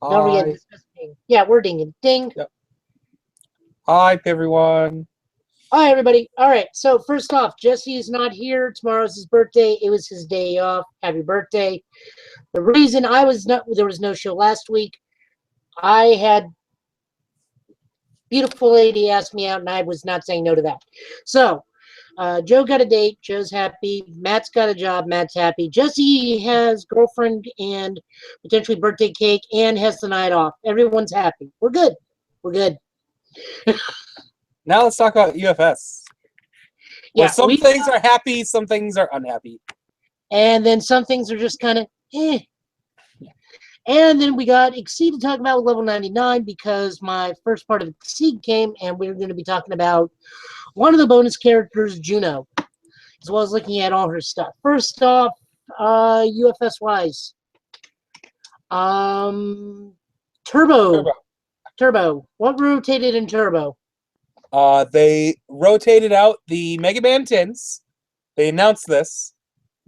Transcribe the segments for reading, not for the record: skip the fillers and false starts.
Don't forget Hi. discuss ding. Yeah, we're dinging. Ding. Yep. Hi, everyone. Hi, everybody. All right. So first off, Jesse is not here. Tomorrow's his birthday. It was his day off. Happy birthday. The reason there was no show last week. I had beautiful lady ask me out, and I was not saying no to that. So Joe got a date. Joe's happy. Matt's got a job. Matt's happy. Jesse has girlfriend and potentially birthday cake and has the night off. Everyone's happy. We're good. We're good. Now let's talk about UFS. Where Yeah, some things are happy, some things are unhappy. And then some things are just kind of eh. And then we got Exceed to talk about with level 99 because my first part of Exceed came, and we're going to be talking about one of the bonus characters, Juno, as well as looking at all her stuff. First off, UFS wise, Turbo. Turbo. What rotated in Turbo? They rotated out the Mega Man tins. They announced this.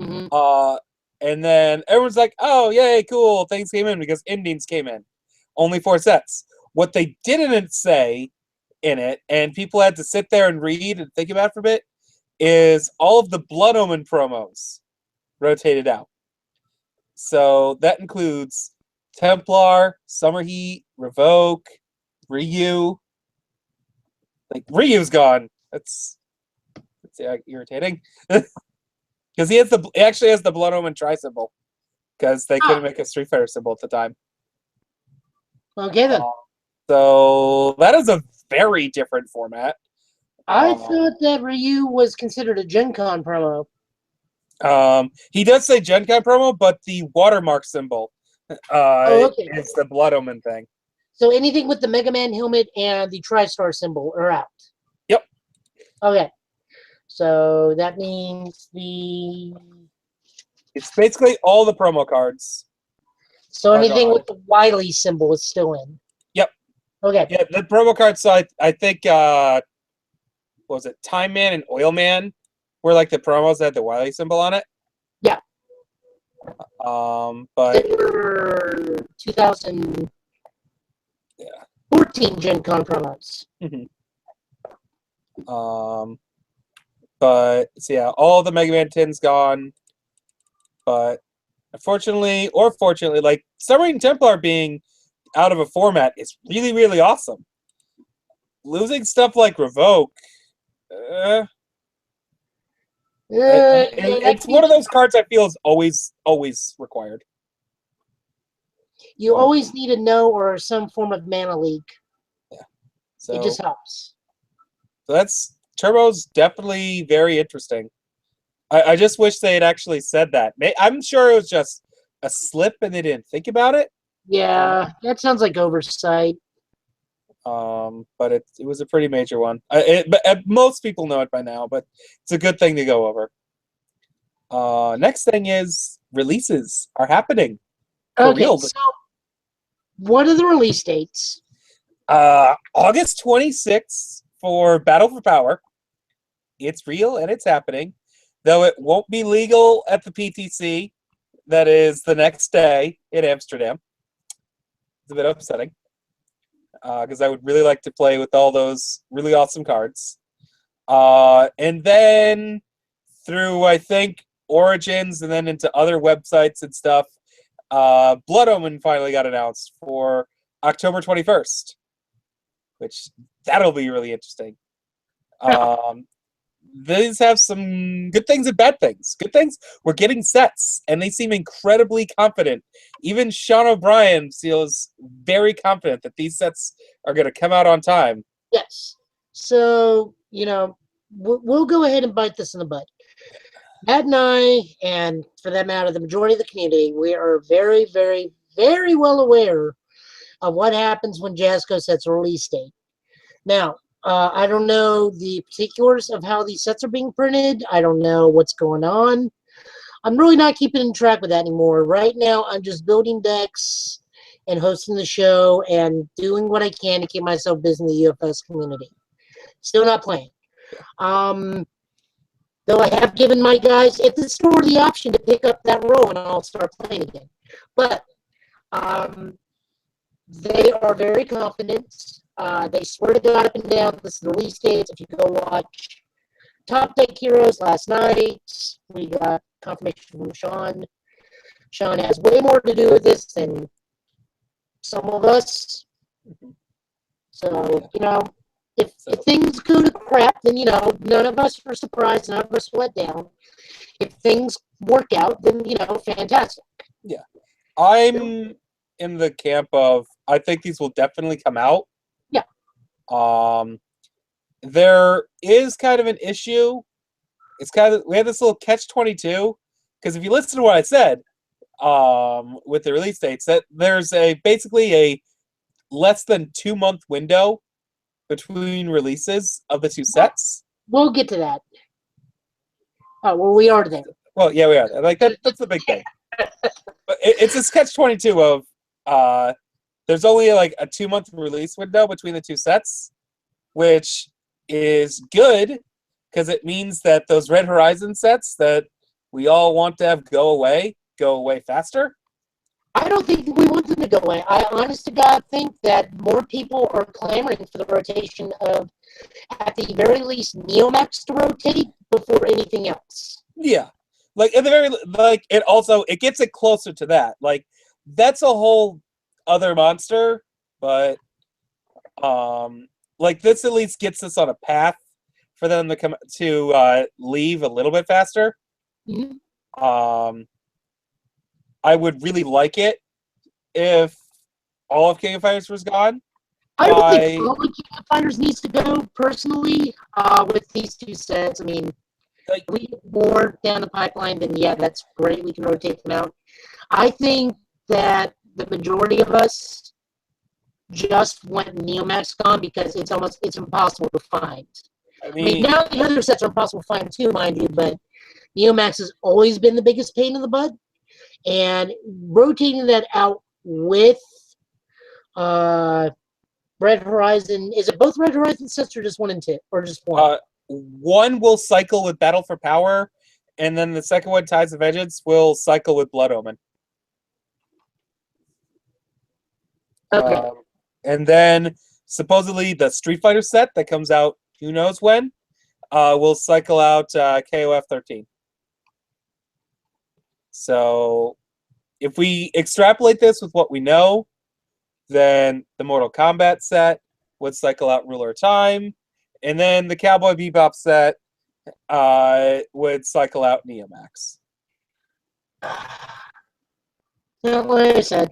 Mm-hmm. And then everyone's like, oh, yay, cool. Things came in because endings came in. Only 4 sets. What they didn't say in it, and people had to sit there and read and think about it for a bit, is all of the Blood Omen promos rotated out. So that includes Templar, Summer Heat, Revoke, Ryu. Like, Ryu's gone. That's irritating. Because he actually has the Blood Omen tri symbol. Because they couldn't make a Street Fighter symbol at the time. Okay, then. So that is a very different format. I thought that Ryu was considered a Gen Con promo. He does say Gen Con promo, but the watermark symbol is the Blood Omen thing. So anything with the Mega Man helmet and the TriStar symbol are out. Yep. Okay. So that means it's basically all the promo cards. So anything with the Wily symbol is still in. Yep. Okay. Yeah, the promo cards. So I think what was it, Time Man and Oil Man were like the promos that had the Wily symbol on it. Yeah. But 2014 Gen Con promos. But so yeah, all the Mega Man tins gone. But unfortunately, or fortunately, like Submarine Templar being out of a format is really, really awesome. Losing stuff like Revoke, it's one of those cards I feel is always required. You always need a no or some form of mana leak. Yeah, so it just helps. So that's Turbo's definitely very interesting. I just wish they had actually said that. I'm sure it was just a slip and they didn't think about it. Yeah, that sounds like oversight. But it was a pretty major one. Most people know it by now, but it's a good thing to go over. Next thing is releases are happening. Okay, so what are the release dates? August 26th for Battle for Power. It's real and it's happening. Though it won't be legal at the PTC. That is the next day in Amsterdam. It's a bit upsetting. Because I would really like to play with all those really awesome cards. And then through, I think, Origins and then into other websites and stuff, Blood Omen finally got announced for October 21st. Which, that'll be really interesting. These have some good things and bad things. Good things, we're getting sets, and they seem incredibly confident. Even Sean O'Brien feels very confident that these sets are going to come out on time. Yes. So, we'll go ahead and bite this in the butt. Matt and I, and for that matter, the majority of the community, we are very, very, very well aware of what happens when Jasco sets a release date. Now, I don't know the particulars of how these sets are being printed. I don't know what's going on. I'm really not keeping in track with that anymore. Right now, I'm just building decks and hosting the show and doing what I can to keep myself busy in the UFS community. Still not playing. Though I have given my guys at the store the option to pick up that role and I'll start playing again. But are very confident. They swear to God up and down this is the release dates. If you go watch Top Deck Heroes last night, we got confirmation from Sean. Sean has way more to do with this than some of us. So, if things go to crap, then, none of us are surprised, none of us are let down. If things work out, then, fantastic. Yeah. I'm in the camp of, I think these will definitely come out. Yeah. There is kind of an issue. We have this little catch-22, because if you listen to what I said, with the release dates, that there's basically a less than 2-month window between releases of the two sets. We'll get to that. Oh, well, we are there. Well, yeah, we are there. Like that's the big thing. But it's this catch-22 of there's only like a 2-month release window between the two sets, which is good because it means that those Red Horizon sets that we all want to have go away faster. I don't think we want them to go away. I honest to God think that more people are clamoring for the rotation of, at the very least, Neomax to rotate before anything else. Yeah. Like at the very it gets it closer to that. Like that's a whole other monster, but like this at least gets us on a path for them to come to leave a little bit faster. Mm-hmm. I would really like it if all of King of Fighters was gone. I don't think all of King of Fighters needs to go, personally, with these two sets. I mean, if we get more down the pipeline, then yeah, that's great. We can rotate them out. I think that the majority of us just want Neomax gone because it's impossible to find. I mean, now the other sets are impossible to find too, mind you, but Neomax has always been the biggest pain in the butt. And rotating that out with Red Horizon, is it both Red Horizon sets or just 1 and 2? Or just one? One will cycle with Battle for Power, and then the second one, Tides of Vengeance, will cycle with Blood Omen. Okay. And then supposedly the Street Fighter set that comes out who knows when will cycle out KOF 13. So if we extrapolate this with what we know, then the Mortal Kombat set would cycle out Ruler of Time, and then the Cowboy Bebop set would cycle out Neomax. Now, like I said,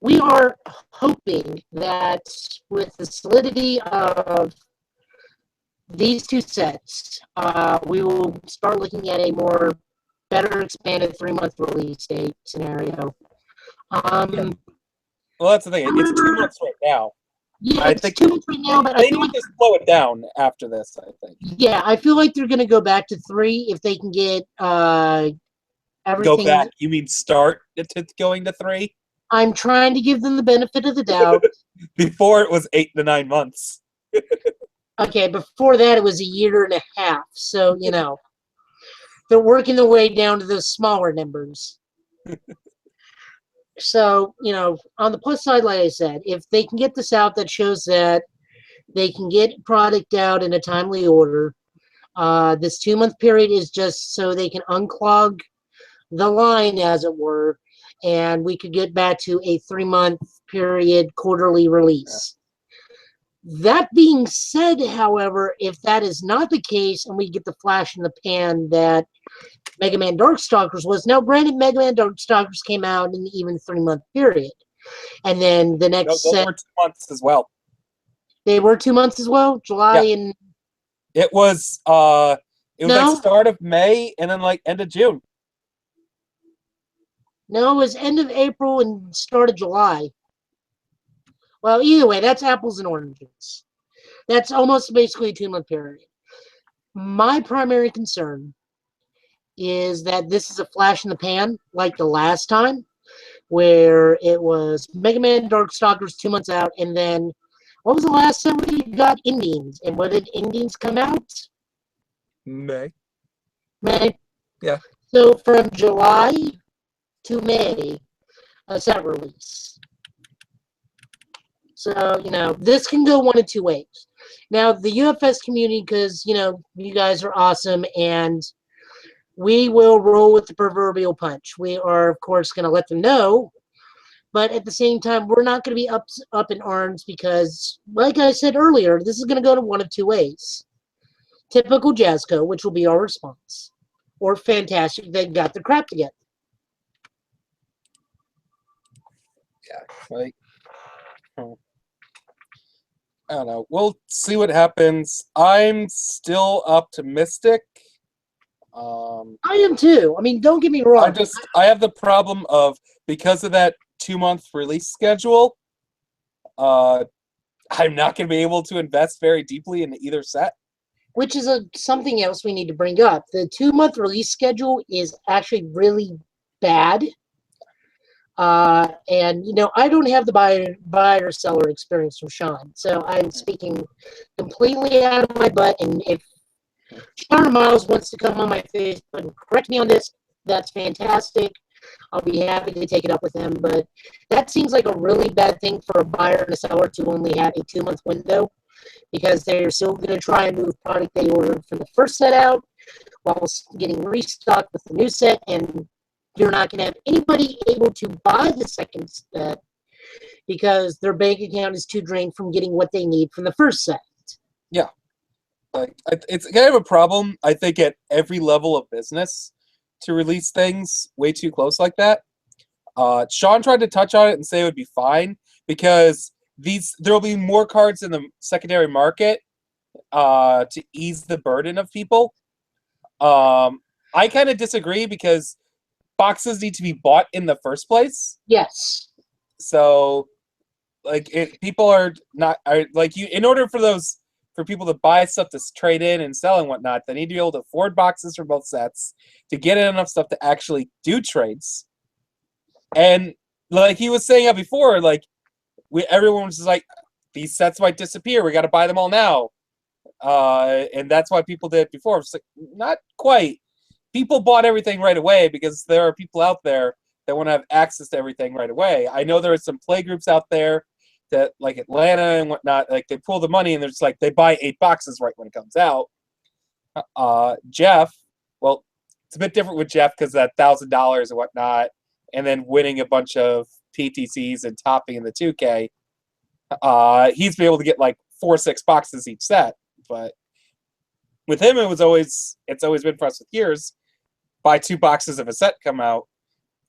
we are hoping that with the solidity of these two sets, we will start looking at a more better expanded 3-month release date scenario. Yeah. Well, that's the thing. It's 2 months right now. Yeah, I think 2 months right now, but they need to slow it down after this, I think. Yeah, I feel like they're going to go back to 3 if they can get everything. Go back? You mean start to going to 3? I'm trying to give them the benefit of the doubt. Before it was 8 to 9 months. Okay, before that it was 1.5 years. So, they're working their way down to those smaller numbers. So, on the plus side, like I said, if they can get this out, that shows that they can get product out in a timely order. This 2-month period is just so they can unclog the line, as it were, and we could get back to a 3-month period quarterly release. That being said, however, if that is not the case and we get the flash in the pan that Mega Man Darkstalkers was, now granted Mega Man Darkstalkers came out in an even 3-month period. And then the next those were 2 months as well. They were 2 months as well? July and... It was like start of May and then like end of June. No, it was end of April and start of July. Well, either way, that's apples and oranges. That's almost basically a 2-month period. My primary concern is that this is a flash in the pan, like the last time, where it was Mega Man Darkstalkers 2 months out, and then what was the last time we got Indians? And when did Indians come out? May. Yeah. So from July to May, a set release. So, this can go one of two ways. Now, the UFS community, because, you guys are awesome, and we will roll with the proverbial punch. We are, of course, going to let them know, but at the same time, we're not going to be up in arms because, like I said earlier, this is going to go to one of two ways. Typical Jazzco, which will be our response, or fantastic, they got their crap together. Yeah, like, I don't know. We'll see what happens. I'm still optimistic. I am too. I mean, don't get me wrong. I have the problem of, because of that 2-month release schedule, I'm not going to be able to invest very deeply in either set. Which is something else we need to bring up. The 2-month release schedule is actually really bad. And, I don't have the buyer seller experience from Sean. So I'm speaking completely out of my butt. And if Sean Miles wants to come on my Facebook and correct me on this, that's fantastic. I'll be happy to take it up with him. But that seems like a really bad thing for a buyer and a seller to only have a 2-month window, because they're still going to try and move product they ordered from the first set out while getting restocked with the new set, and you're not going to have anybody able to buy the second set because their bank account is too drained from getting what they need from the first set. Yeah. Like, it's kind of a problem, I think, at every level of business to release things way too close like that. Sean tried to touch on it and say it would be fine because there'll be more cards in the secondary market to ease the burden of people. I kind of disagree because boxes need to be bought in the first place. Yes. So, like, people are like, you, in order for people to buy stuff to trade in and sell and whatnot, they need to be able to afford boxes for both sets to get enough stuff to actually do trades. And like he was saying before, like, everyone was just like, these sets might disappear. We got to buy them all now. And that's why people did it before. It's like, not quite. People bought everything right away because there are people out there that want to have access to everything right away. I know there are some play groups out there that, like Atlanta and whatnot, like, they pull the money and they're just like, they buy 8 boxes right when it comes out. Jeff, well, it's a bit different with Jeff because that $1,000 and whatnot, and then winning a bunch of PTCs and topping in the 2K. He's been able to get like 4 or 6 boxes each set, but with him, it's always been for us with years. Buy 2 boxes of a set come out,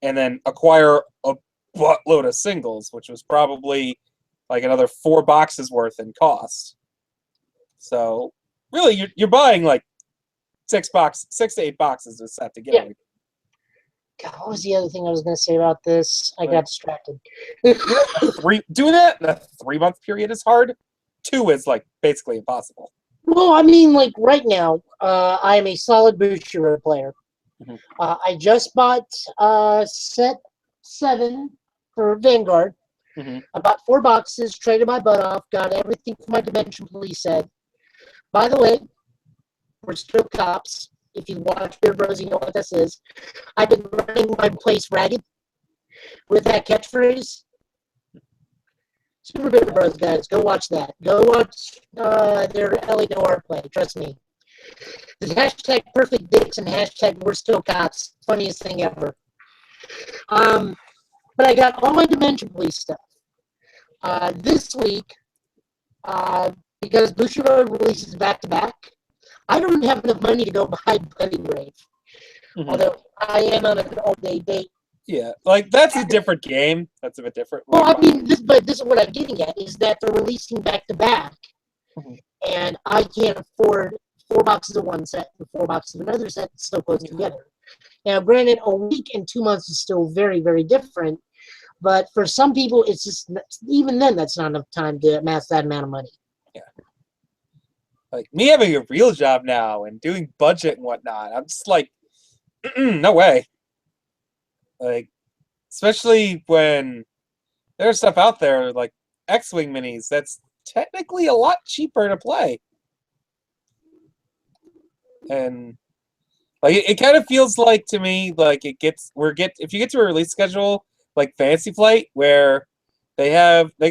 and then acquire a buttload of singles, which was probably like another 4 boxes worth in cost. So really, you're buying like 6 to 8 boxes of a set to get everything. God, what was the other thing I was going to say about this? I got distracted. Doing that in a 3-month period is hard. 2 is like basically impossible. Well, I mean, like right now, I am a solid Bushiroad player. Mm-hmm. I just bought set 7 for Vanguard. Mm-hmm. I bought 4 boxes, traded my butt off, got everything for my Dimension Police set. By the way, we're still cops. If you watch Beer Bros, you know what this is. I've been running my place ragged with that catchphrase. Super Beer Bros, guys, go watch that. Go watch their LA Noir play. Trust me. The hashtag perfect dicks and hashtag we're still cops. Funniest thing ever. But I got all my Dimension Police stuff. This week, because Bushiroad releases back to back, I don't have enough money to go buy Bloody Grave. Mm-hmm. Although I am on an all-day date. Yeah, like, that's a different game. That's a bit different. Well, I mean, this is what I'm getting at, is that they're releasing back to back, and I can't afford 4 boxes of one set and 4 boxes of another set so close together. Now, granted, a week and 2 months is still very, very different, but for some people, it's just, even then, that's not enough time to amass that amount of money. Yeah. Like, me having a real job now and doing budget and whatnot, I'm just like, no way. Like, especially when there's stuff out there like X-Wing minis that's technically a lot cheaper to play. And like, it kind of feels like to me like if you get to a release schedule like Fantasy Flight, where They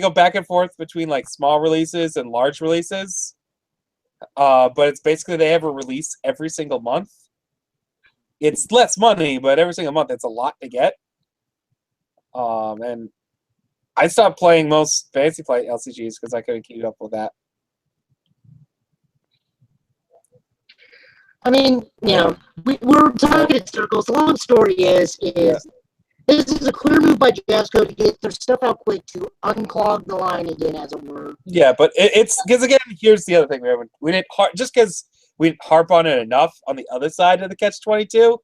go back and forth between like small releases and large releases. But it's basically they have a release every single month. It's less money, but every single month it's a lot to get. And I stopped playing most Fantasy Flight LCGs because I couldn't keep up with that. I mean, we're talking in circles. The long story is this is a clear move by Jasco to get their stuff out quick to unclog the line again, as it were. Yeah, but it's because again, here's the other thing we didn't just because we didn't harp on it enough on the other side of the catch-22.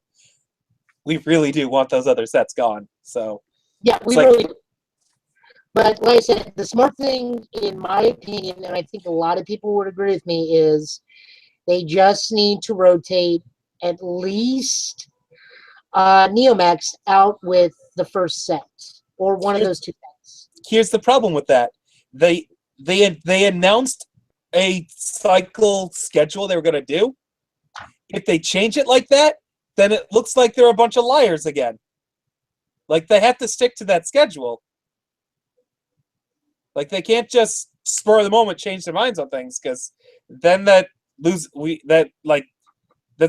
We really do want those other sets gone. So yeah, we really do. But like I said, the smart thing, in my opinion, and I think a lot of people would agree with me, is they just need to rotate at least Neomax out with the first set or one of those two sets. Here's the problem with that. They announced a cycle schedule they were going to do. If they change it like that, then it looks like they're a bunch of liars again. Like, they have to stick to that schedule. Like, they can't just spur of the moment change their minds on things, because then that's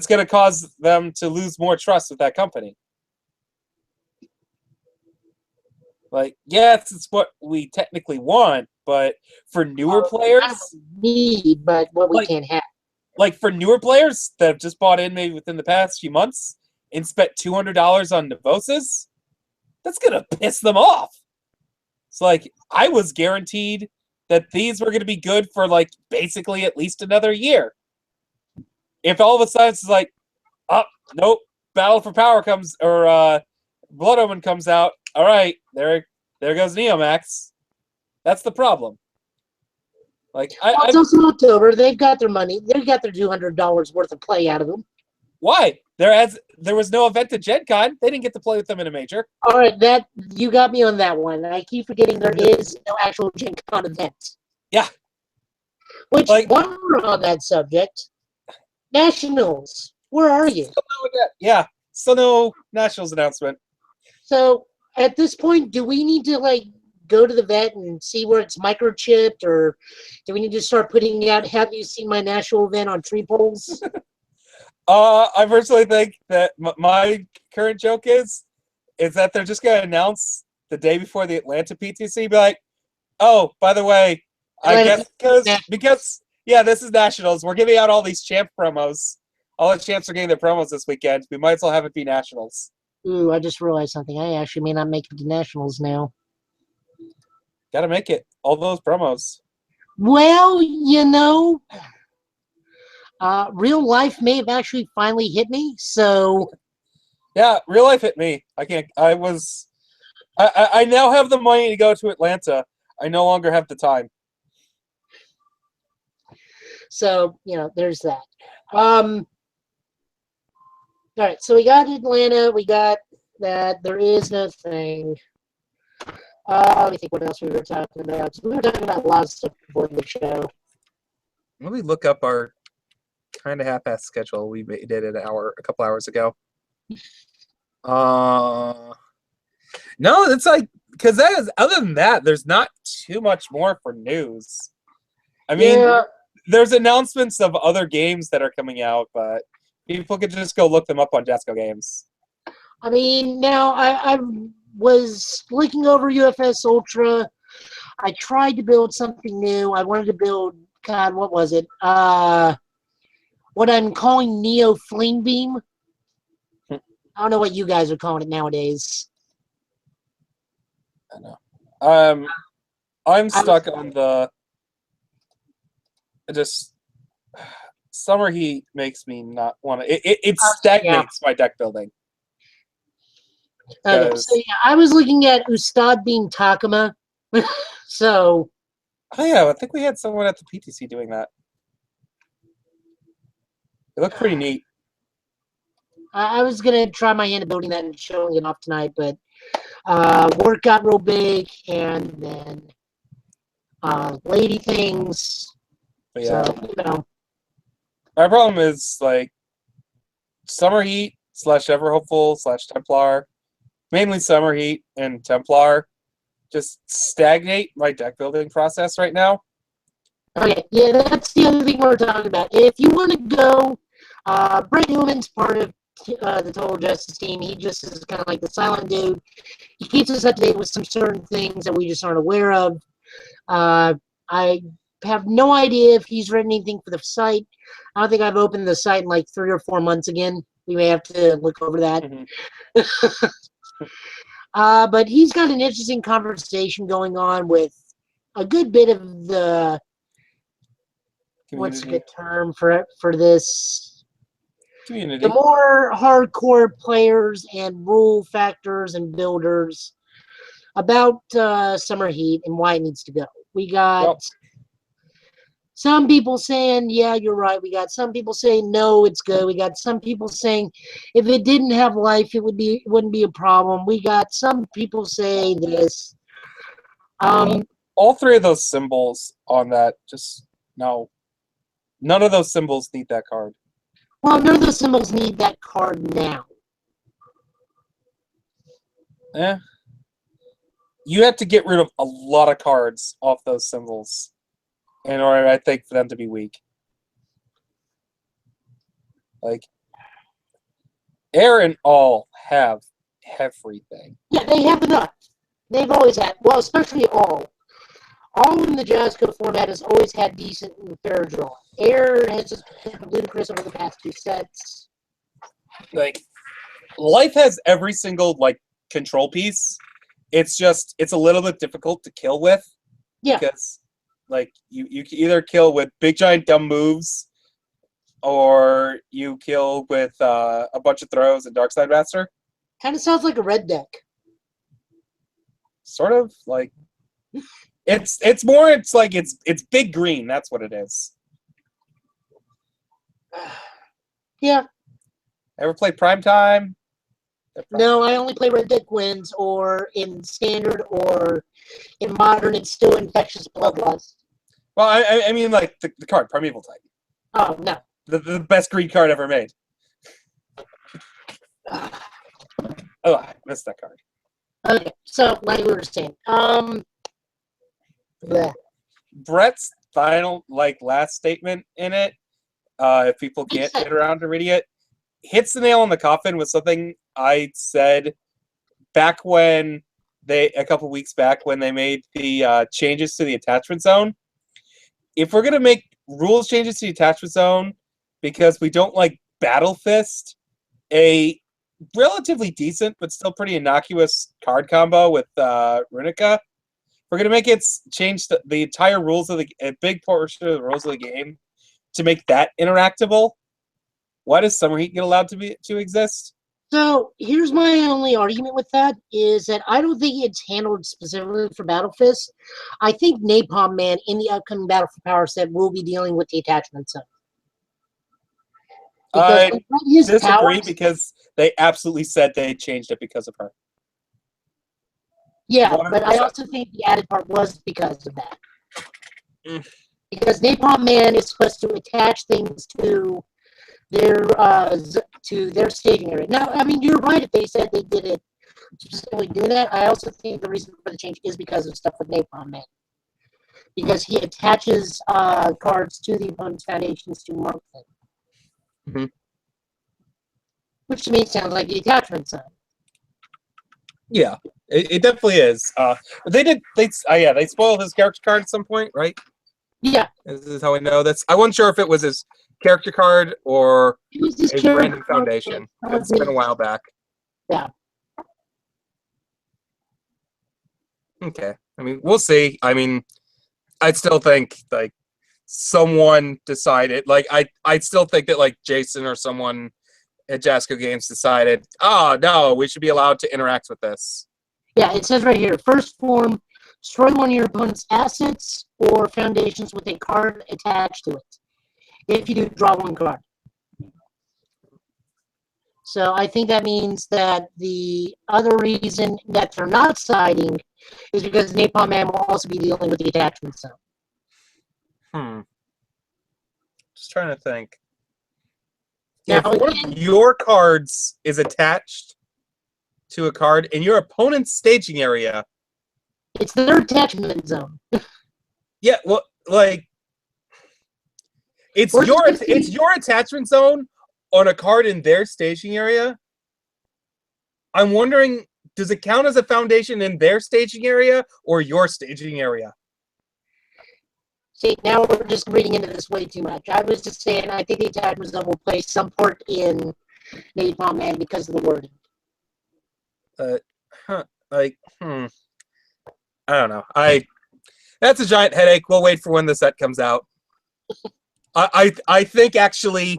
going to cause them to lose more trust with that company. Like, yes, it's what we technically want, but for newer players, not what we need, but what we can't have. Like, for newer players that have just bought in maybe within the past few months and spent $200 on Nevoses, that's gonna piss them off. It's like, I was guaranteed that these were gonna be good for like basically at least another year. If all of a sudden it's like, oh nope, Battle for Power comes, or Blood Omen comes out, all right, there goes Neomax. That's the problem. Like, it's also October. They've got their money. They've got their $200 worth of play out of them. Why? There was no event at Gen Con. They didn't get to play with them in a major. All right, you got me on that one. I keep forgetting there is no actual Gen Con event. Yeah. Which, while we're on that subject, Nationals, where are you? Yeah, still no Nationals announcement. So, at this point, do we need to, like, go to the vet and see where it's microchipped, or do we need to start putting out, have you seen my national event on tree poles? I personally think that my current joke is that they're just going to announce the day before the Atlanta PTC, be like, oh, by the way, I guess because this is Nationals. We're giving out all these champ promos. All the champs are getting their promos this weekend. We might as well have it be Nationals. Ooh, I just realized something. I actually may not make it to Nationals now. Gotta make it. All those promos. Well, real life may have actually finally hit me, so... Yeah, real life hit me. I now have the money to go to Atlanta. I no longer have the time. So, there's that. All right, so we got Atlanta. We got that. There is no thing. Let me think what else we were talking about. We were talking about a lot of stuff before the show. Let me look up our kind of half-assed schedule we did a couple hours ago. No, it's like, because other than that, there's not too much more for news. I mean, there's announcements of other games that are coming out, but people could just go look them up on Jasco Games. I mean, now I was looking over UFS Ultra. I tried to build something new. I wanted to build, God, what was it? What I'm calling Neo Flame Beam. I don't know what you guys are calling it nowadays. I know. I'm stuck on the summer heat makes me not want to. It stagnates my deck building. Okay, so I was looking at Ustad Beam Takuma. So. Oh yeah, I think we had someone at the PTC doing that. It looked pretty neat. I was gonna try my hand at building that and showing it off tonight, but work got real big, and then lady things. But yeah. So, My problem is like Summer Heat / Ever Hopeful / Templar, mainly Summer Heat and Templar, just stagnate my deck building process right now. Okay, yeah, that's the other thing we're talking about. If you want to go, Brett Newman's part of the Total Justice team. He just is kind of like the silent dude. He keeps us up to date with some certain things that we just aren't aware of. I have no idea if he's written anything for the site. I don't think I've opened the site in like 3 or 4 months again. We may have to look over that. Mm-hmm. But he's got an interesting conversation going on with a good bit of the what's a good term for this? Community. The more hardcore players and rule factors and builders about Summer Heat and why it needs to go. We got some people saying, yeah, you're right. We got some people saying, no, it's good. We got some people saying, if it didn't have life, it wouldn't be a problem. We got some people say this. All three of those symbols on that, just no. None of those symbols need that card. Well, none of those symbols need that card now. Eh. You have to get rid of a lot of cards off those symbols in order, I think, for them to be weak. Like, Air and All have everything. Yeah, they have enough. They've always had, well, especially All. All in the Jazzco format has always had decent and fair draw. Air has just been ludicrous over the past 2 sets. Like, Life has every single, like, control piece. It's just, it's a little bit difficult to kill with. Yeah. Because, like, you can either kill with big, giant, dumb moves, or you kill with a bunch of throws and Darkside Master. Kind of sounds like a red deck. Sort of, like... It's more, it's like, it's big green. That's what it is. Yeah. Ever play Primetime? No, I only play Red Deck Wins, or in Standard, or in Modern, it's still Infectious Bloodlust. Well, I mean, like, the card, Primeval Titan. Oh, no. The best green card ever made. Oh, I missed that card. Okay, so, like we were saying, Brett's final, like, last statement in it, if people can't get around to reading it, hits the nail on the coffin with something I said back when a couple weeks back when they made the changes to the attachment zone. If we're going to make rules changes to the attachment zone because we don't like Battle Fist, a relatively decent but still pretty innocuous card combo with Runica, we're going to make it change the entire rules of a big portion of the rules of the game to make that interactable. Why does Summer Heat get allowed to exist? So here's my only argument with that, is that I don't think it's handled specifically for Battle Fist. I think Napalm Man in the upcoming Battle for Power set will be dealing with the attachment zone. I disagree because they absolutely said they changed it because of her. Yeah, 100%. But I also think the added part was because of that. Because Napalm Man is supposed to attach things to their staging area. Now, I mean, you're right if they said they did it specifically do that. I also think the reason for the change is because of stuff with Napalm Man. Because he attaches cards to the opponent's foundations to mark them. Mm-hmm. Which to me sounds like the attachment zone. Yeah, it definitely is. They spoiled his character card at some point, right? Yeah. This is how I know this. I wasn't sure if it was his character card or a random foundation. It's been a while back. Yeah. Okay. I mean, we'll see. I mean, I'd still think, like, someone decided, like, I'd still think that, like, Jason or someone at Jasco Games decided, oh, no, we should be allowed to interact with this. Yeah, it says right here, first form, destroy one of your opponent's assets or foundations with a card attached to it. If you do, draw one card. So I think that means that the other reason that they're not siding is because Napalm Man will also be dealing with the attachment zone. Just trying to think. Now, if one of your cards is attached to a card in your opponent's staging area, It's their attachment zone. Yeah, well, like it's your attachment zone on a card in their staging area. I'm wondering, does it count as a foundation in their staging area or your staging area? See, now we're just reading into this way too much. I was just saying I think the attachment zone will play some part in Napalm Man because of the wording. Like, I don't know. That's a giant headache. We'll wait for when the set comes out. I think actually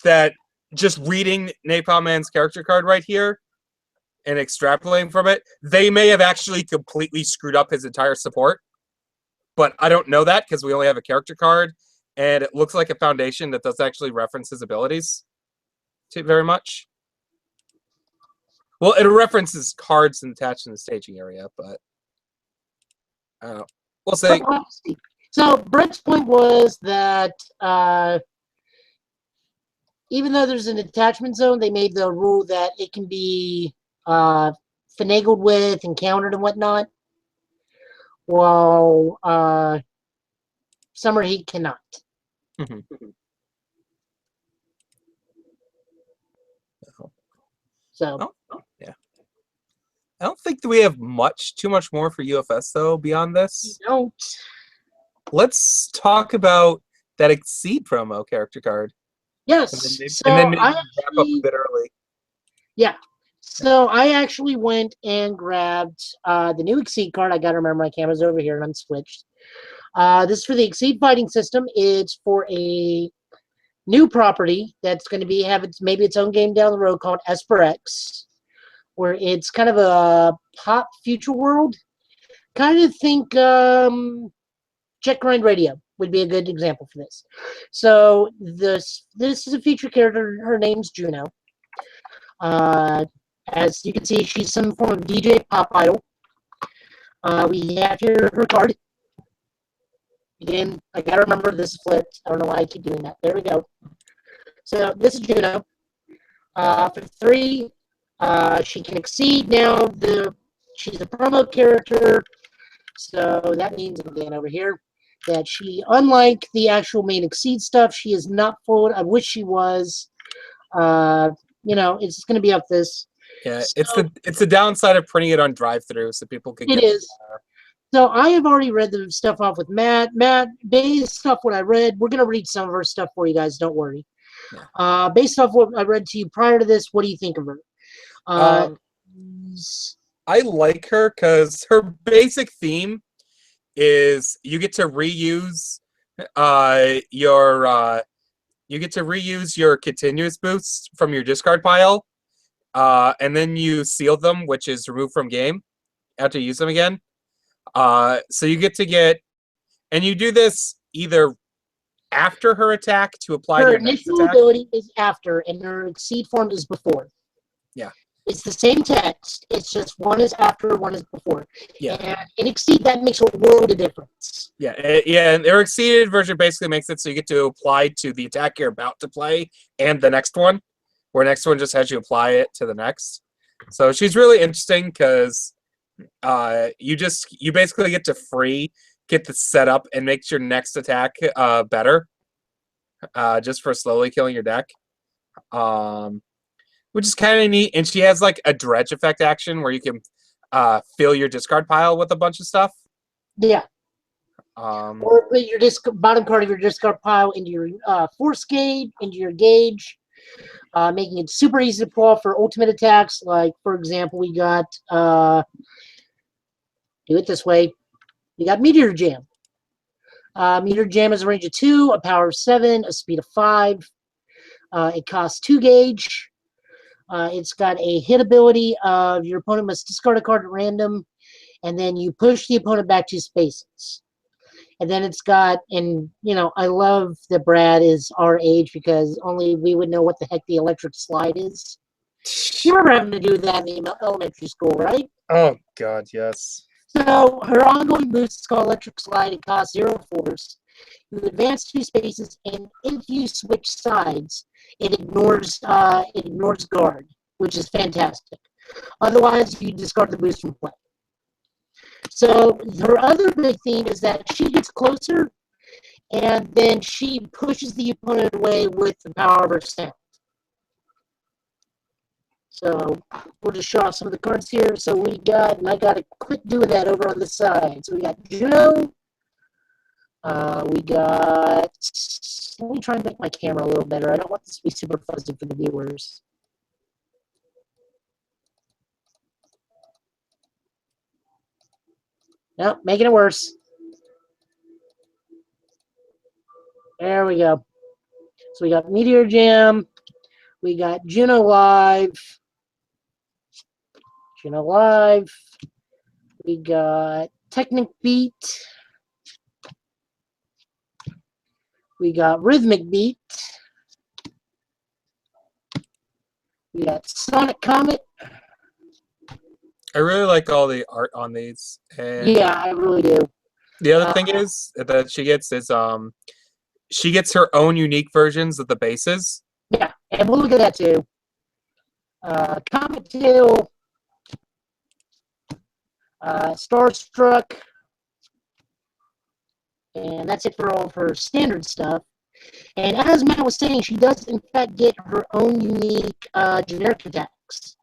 that just reading Napalm Man's character card right here and extrapolating from it, they may have actually completely screwed up his entire support. But I don't know that because we only have a character card, and it looks like a foundation that does actually reference his abilities very much. Well, it references cards attached in the staging area, but I don't know. We'll see. So Brett's point was that even though there's an attachment zone, they made the rule that it can be finagled with and countered and whatnot, while Summer Heat cannot. Mm-hmm. So, yeah. I don't think that we have too much more for UFS, though, beyond this. We don't. Let's talk about that Exceed promo character card. Yes. And then maybe wrap up a bit early. Yeah. So I actually went and grabbed the new Exceed card. I got to remember my camera's over here and I'm switched. This is for the Exceed fighting system. It's for a new property that's going to have maybe its own game down the road called Esperx, where it's kind of a pop future world. Kind of think Jet Grind Radio would be a good example for this. So this is a feature character. Her name's Juno. As you can see, she's some form of DJ pop idol. We have here her card. Again, I gotta remember this is flipped. I don't know why I keep doing that. There we go. So this is Juno. For 3, she can exceed now. She's a promo character, so that means again over here that she, unlike the actual main Exceed stuff, she is not full. I wish she was. It's going to be up this. Yeah, so, it's the downside of printing it on drive-through, so people can get it. Is. So I have already read the stuff off with Matt. Matt, based off what I read, we're going to read some of her stuff for you guys. Don't worry. Yeah. Based off what I read to you prior to this, what do you think of her? I like her because her basic theme is you get to reuse your continuous boosts from your discard pile, and then you seal them, which is removed from game after you use them again. So you get, and you do this either after her attack to apply her to your next initial ability is after, and her Exceed form is before. Yeah. It's the same text. It's just one is after, one is before. Yeah. And in Exceed, that makes a world of difference. Yeah, and their Exceeded version basically makes it so you get to apply to the attack you're about to play and the next one, where next one just has you apply it to the next. So she's really interesting because you basically get to get the setup and makes your next attack better, just for slowly killing your deck. Which is kind of neat. And she has like a dredge effect action where you can fill your discard pile with a bunch of stuff. Yeah. Or put your bottom card of your discard pile into your force gauge, into your gauge, making it super easy to pull off for ultimate attacks. Like, for example, we got, do it this way, we got Meteor Jam. Meteor Jam has a range of 2, a power of 7, a speed of 5. It costs 2 gauge. It's got a hit ability of your opponent must discard a card at random, and then you push the opponent back 2 spaces. And then it's got, and I love that Brad is our age because only we would know what the heck the electric slide is. You remember having to do that in elementary school, right? Oh, God, yes. So her ongoing boost is called Electric Slide. It costs 0 force. You advance 2 spaces, and if you switch sides, it ignores guard, which is fantastic. Otherwise, you discard the boost from play. So her other big theme is that she gets closer and then she pushes the opponent away with the power of her sound. So we'll just show off some of the cards here. So we got, and I got a quick do of that over on the side. So we got Juno. We got, let me try and make my camera a little better. I don't want this to be super fuzzy for the viewers. Nope, making it worse. There we go. So we got Meteor Jam. We got Juno Live. Juno Live. We got Technic Beat. We got Rhythmic Beat. We got Sonic Comet. I really like all the art on these. And Yeah, I really do. the other thing is that she gets is she gets her own unique versions of the bases. Yeah, and we'll look at that too. Comet Tail. Starstruck. And that's it for all of her standard stuff. And as Matt was saying, she does in fact get her own unique generic attacks,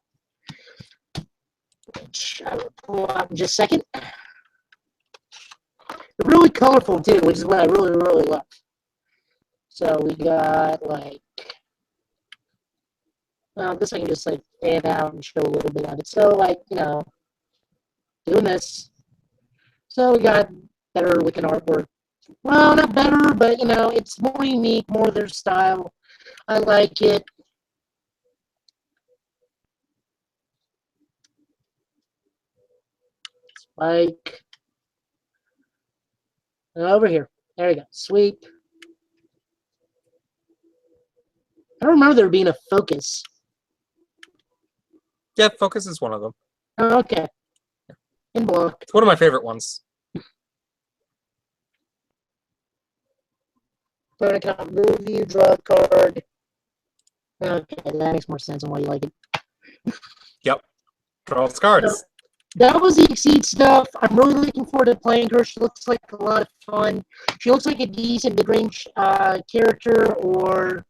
which I will pull out in just a second. They're really colorful too, which is what I really, really love. So we got like, well, this I can just like fan out and show a little bit of it. So like, you know, doing this. So we got better looking artwork. Well, not better, but you know, it's more unique, more their style. I like it. Like over here. There you go. Sweep. I don't remember there being a focus. Yeah, Focus is one of them. Oh, okay. In block. It's one of my favorite ones. But I can move you, draw a card. Okay, that makes more sense on why you like it. Yep. Draws cards. So, that was the Exceed stuff. I'm really looking forward to playing her. She looks like a lot of fun. She looks like a decent mid-range character or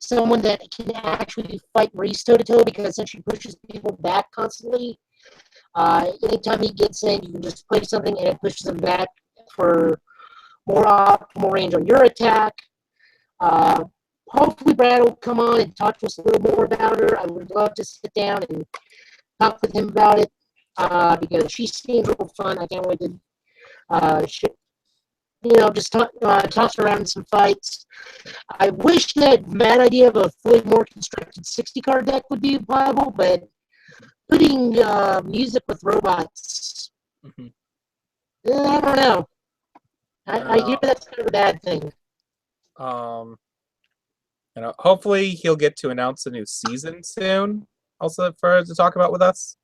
someone that can actually fight Reese toe-to-toe because since she pushes people back constantly, anytime he gets in, you can just play something and it pushes him back for more optimal range on your attack. Hopefully Brad will come on and talk to us a little more about her. I would love to sit down and talk with him about it because she seems real fun. I can't wait to, just toss her around in some fights. I wish that mad idea of a fully more constructed 60-card deck would be viable, but putting music with robots, I don't know. I hear that's kind of a bad thing. Hopefully he'll get to announce a new season soon. Also, for to talk about with us.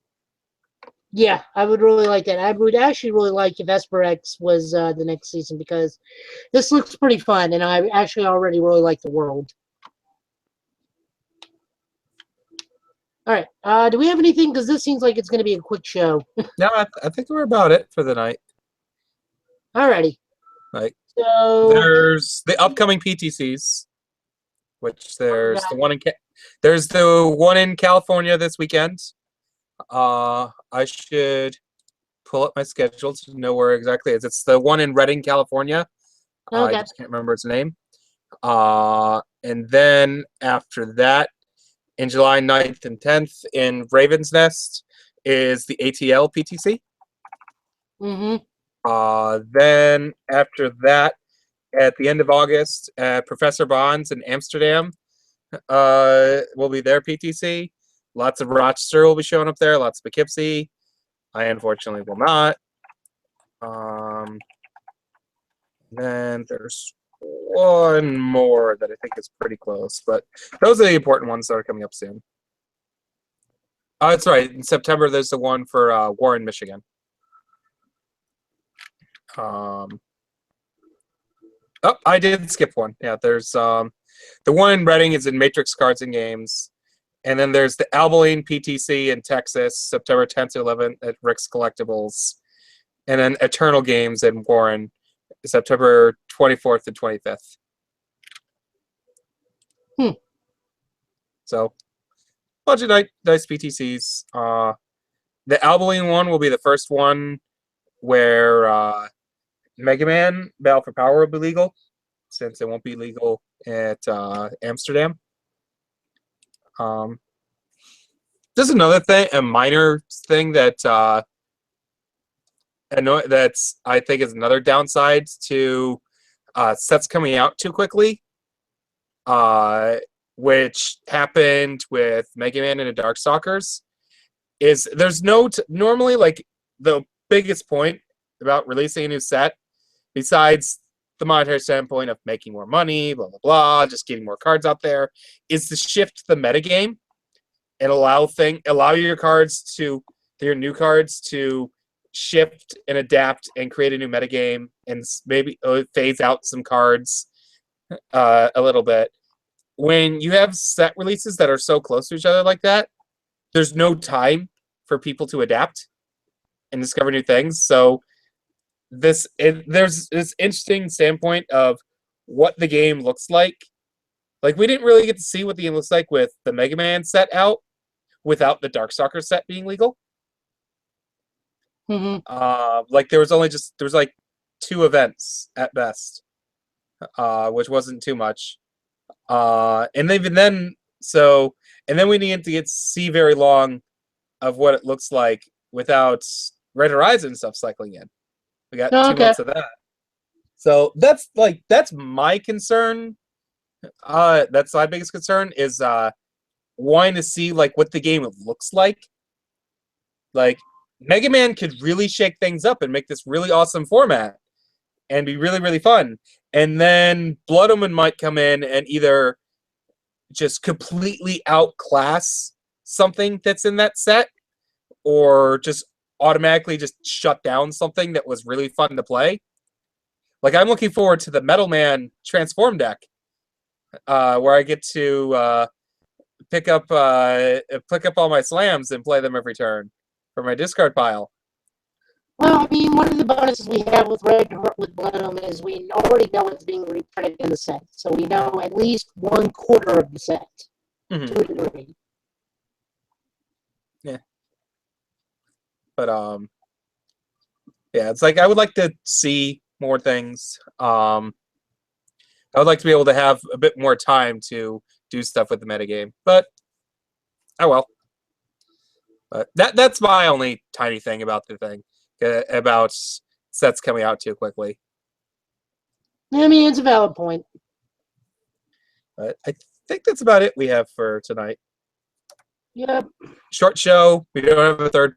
Yeah, I would really like that. I would actually really like if Esper X was the next season because this looks pretty fun, and I actually already really like the world. All right. Do we have anything? Because this seems like it's going to be a quick show. No, I think we're about it for the night. Alrighty. Like, so there's the upcoming PTCs, which there's the one in California this weekend. I should pull up my schedule to know where exactly it is. It's the one in Redding, California. Okay. I just can't remember its name. And then after that, in July 9th and 10th in Raven's Nest is the ATL PTC. Then after that, at the end of August, Professor Bonds in Amsterdam will be their PTC. Lots of Rochester will be showing up there. Lots of Poughkeepsie. I unfortunately will not. Then there's one more that I think is pretty close, but those are the important ones that are coming up soon. Oh, that's right. In September, there's the one for Warren, Michigan. Oh, I did skip one. Yeah, there's the one in Reading is in Matrix Cards and Games. And then there's the Abilene PTC in Texas, September 10th to 11th at Rick's Collectibles. And then Eternal Games in Warren, September 24th and 25th. So, bunch of nice BTCs. The Albaline one will be the first one where Mega Man Battle for Power will be legal, since it won't be legal at Amsterdam. Just another thing, a minor thing that I think is another downside to sets coming out too quickly, which happened with Mega Man and the Darkstalkers, is there's no normally, like, the biggest point about releasing a new set, besides the monetary standpoint of making more money, blah blah blah, just getting more cards out there, is to shift the metagame and allow your new cards to shift and adapt and create a new metagame, and maybe phase out some cards a little bit. When you have set releases that are so close to each other like that, there's no time for people to adapt and discover new things. So there's this interesting standpoint of what the game looks like. Like, we didn't really get to see what the game looks like with the Mega Man set out without the Darkstalker set being legal. Like, there was like 2 events at best, which wasn't too much. And even then, and then we didn't get to see very long of what it looks like without Red Horizon stuff cycling in. We got 2 months of that. So that's my concern. That's my biggest concern, is wanting to see, like, what the game looks like. Like, Mega Man could really shake things up and make this really awesome format and be really, really fun. And then Blood Omen might come in and either just completely outclass something that's in that set, or just automatically just shut down something that was really fun to play. Like, I'm looking forward to the Metal Man Transform deck, where I get to pick up all my slams and play them every turn for my discard pile. Well, I mean, one of the bonuses we have with Blood Omen is we already know it's being reprinted in the set, so we know at least 1/4 of the set to a degree. Yeah, but yeah, it's like I would like to see more things. I would like to be able to have a bit more time to do stuff with the metagame, but oh well. But that's my only tiny thing about the thing, about sets coming out too quickly. I mean, it's a valid point. But I think that's about it we have for tonight. Yep. Short show. We don't have a third.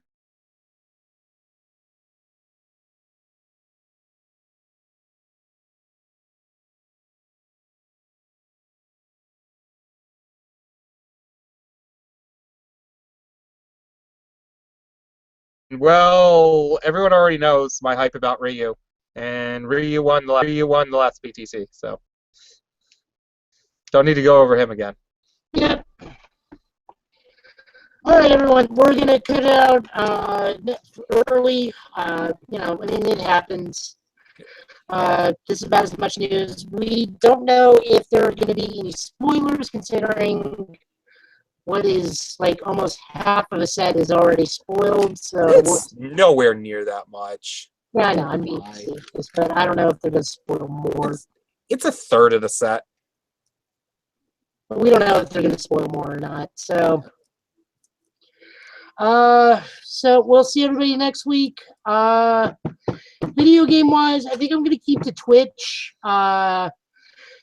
Well, everyone already knows my hype about Ryu, and Ryu won the last BTC, so don't need to go over him again. Yep. All right, everyone. We're gonna cut out early. I mean, it happens. This is about as much news. We don't know if there are going to be any spoilers, considering what is like almost half of a set is already spoiled. So it's nowhere near that much. Yeah, I know. I mean, but I don't know if they're going to spoil more. It's a third of the set. But we don't know if they're going to spoil more or not. So, we'll see everybody next week. Video game wise, I think I'm going to keep to Twitch,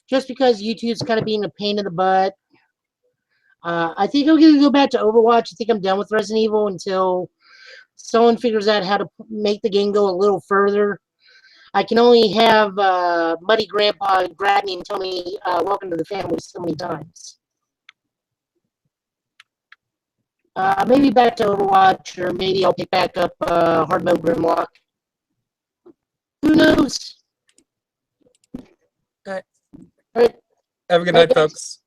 just because YouTube's kind of being a pain in the butt. I think I'm going to go back to Overwatch. I think I'm done with Resident Evil until someone figures out how to make the game go a little further. I can only have Muddy Grandpa grab me and tell me, welcome to the family so many times. Maybe back to Overwatch, or maybe I'll pick back up Hard Mode Grimlock. Who knows? All right. All right. Have a good night, folks.